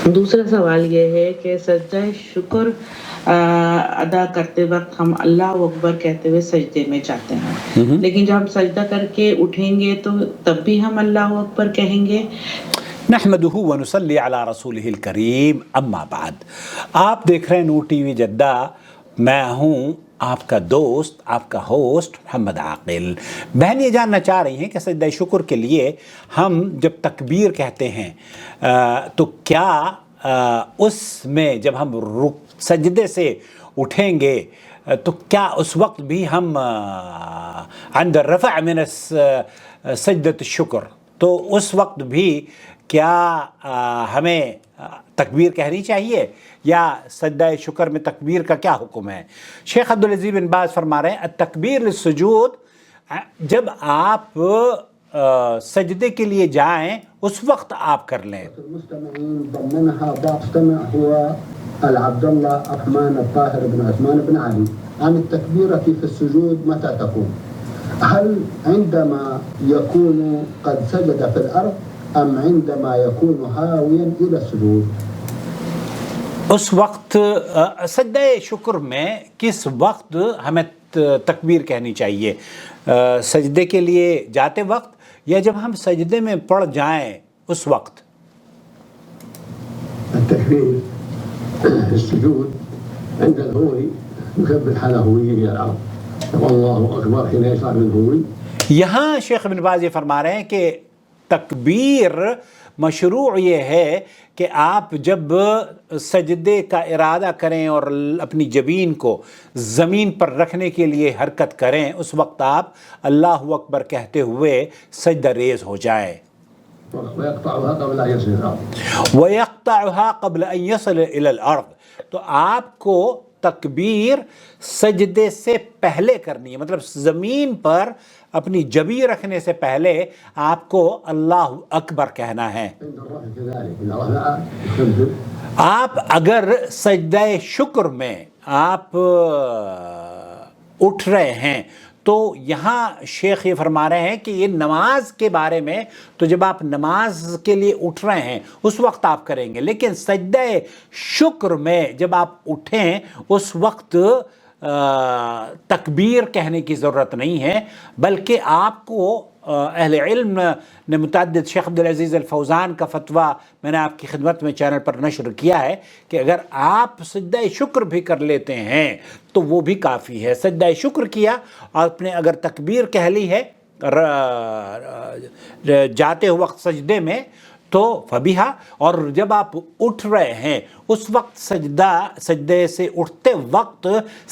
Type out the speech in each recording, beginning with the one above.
دوسرا سوال یہ ہے کہ سجدہ شکر ادا کرتے وقت ہم اللہ اکبر کہتے ہوئے سجدے میں جاتے ہیں، لیکن جب ہم سجدہ کر کے اٹھیں گے تو تب بھی ہم اللہ اکبر کہیں گے؟ نحمدہ ونصلی علی رسولہ الکریم، اما بعد۔ آپ دیکھ رہے ہیں نور ٹی وی جدہ، میں ہوں آپ کا دوست، آپ کا ہوسٹ محمد عاقل۔ بہن یہ جاننا چاہ رہی ہیں کہ سجدہ شکر کے لیے ہم جب تکبیر کہتے ہیں تو کیا اس میں جب ہم سجدے سے اٹھیں گے تو کیا اس وقت بھی ہم عند الرفع من سجدۃ الشکر، تو اس وقت بھی کیا ہمیں تکبیر کہنی چاہیے، یا سجدہ شکر میں تکبیر کا کیا حکم ہے؟ شیخ عبدالعزیز بن باز فرما رہے ہیں التکبیر للسجود، جب آپ سجدے کے لیے جائیں اس وقت آپ کر لیں۔ المستمعين ضمنها مستمع هو العبد الله الرحمن الطاهر بن عثمان بن علي عن التكبيرة في السجود متى تكون؟ هل عندما يكون قد سجد في الأرض أم عندما يكون هاويا إلى السجود؟ اس وقت سجدہ شکر میں کس وقت ہمیں تکبیر کہنی چاہیے؟ سجدے کے لیے جاتے وقت یا جب ہم سجدے میں پڑ جائیں اس وقت؟ التكبير السجود عند الهوي يكبر حال هويه إلى الأرض، والله أكبر حين يشرع بالهوي۔ یہاں شیخ ابن باز یہ فرما رہے ہیں کہ تکبیر مشروع یہ ہے کہ آپ جب سجدے کا ارادہ کریں اور اپنی جبین کو زمین پر رکھنے کے لیے حرکت کریں، اس وقت آپ اللہ اکبر کہتے ہوئے سجدہ ریز ہو جائیں۔ وَيَقْطَعُهَا قَبْلَ أَن يَصِلَ إِلَى الْأَرْضِ، تو آپ کو تکبیر سجدے سے پہلے کرنی ہے، مطلب زمین پر اپنی جبی رکھنے سے پہلے آپ کو اللہ اکبر کہنا ہے۔ آپ اگر سجدہ شکر میں آپ اٹھ رہے ہیں تو یہاں شیخ یہ فرما رہے ہیں کہ یہ نماز کے بارے میں، تو جب آپ نماز کے لیے اٹھ رہے ہیں اس وقت آپ کریں گے، لیکن سجدہ شکر میں جب آپ اٹھیں اس وقت تکبیر کہنے کی ضرورت نہیں ہے، بلکہ آپ کو اہل علم نے متعدد، شیخ عبدالعزیز الفوزان کا فتویٰ میں نے آپ کی خدمت میں چینل پر نشر کیا ہے کہ اگر آپ سجدہ شکر بھی کر لیتے ہیں تو وہ بھی کافی ہے۔ سجدہ شکر کیا، آپ نے اگر تکبیر کہہ لی ہے جاتے وقت سجدے میں تو فبیہا، اور جب آپ اٹھ رہے ہیں اس وقت سجدے سے اٹھتے وقت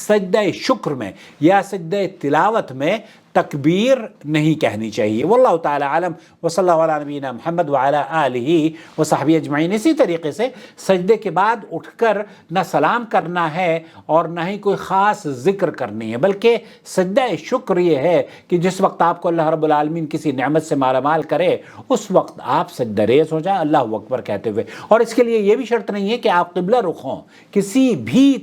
سجدہ شکر میں یا سجدہ تلاوت میں تکبیر نہیں کہنی چاہیے۔ واللہ تعالی عالم، وصلی اللہ علی نبینا محمد وعلی آلہ وصحبہ اجمعین۔ اسی طریقے سے سجدے کے بعد اٹھ کر نہ سلام کرنا ہے اور نہ ہی کوئی خاص ذکر کرنی ہے، بلکہ سجدہ شکر یہ ہے کہ جس وقت آپ کو اللہ رب العالمین کسی نعمت سے مالا مال کرے اس وقت آپ سجدہ ریز ہو جائیں اللہ اکبر کہتے ہوئے۔ اور اس کے لیے یہ بھی شرط نہیں ہے کہ آپ قبلہ رخ ہوں، کسی بھی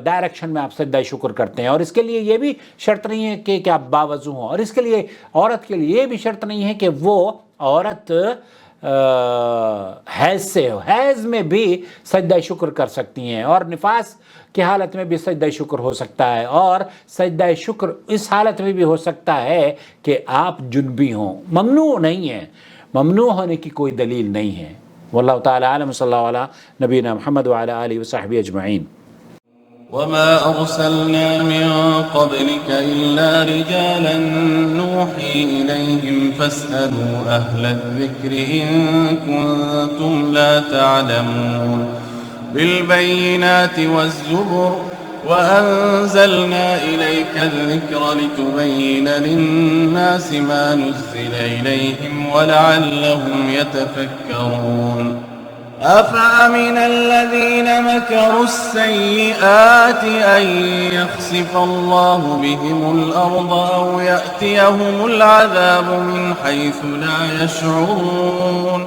ڈائریکشن میں آپ سجدہ شکر کرتے ہیں، اور اس کے لیے یہ بھی شرط نہیں ہے کہ آپ باوضو ہوں، اور اس کے لیے عورت کے لیے یہ بھی شرط نہیں ہے کہ وہ عورت حیض سے ہو، حیض میں بھی سجدہ شکر کر سکتی ہیں، اور نفاس کی حالت میں بھی سجدہ شکر ہو سکتا ہے، اور سجدہ شکر اس حالت میں بھی ہو سکتا ہے کہ آپ جنبی ہوں۔ ممنوع نہیں ہے، ممنوع ہونے کی کوئی دلیل نہیں ہے۔ واللہ تعالی عالم، صلی اللہ علی نبینا محمد وعلی آلہ وصحبہ اجمعین۔ وما أرسلنا من قبلك إلا رجالا نوحي إليهم فاسألوا أهل الذكر إن كنتم لا تعلمون بالبينات والزبر وأنزلنا إليك الذكر لتبين للناس ما نزل إليهم ولعلهم يتفكرون أفأمن الذين مكروا السيئات أن يخسف الله بهم الأرض أو يأتيهم العذاب من حيث لا يشعرون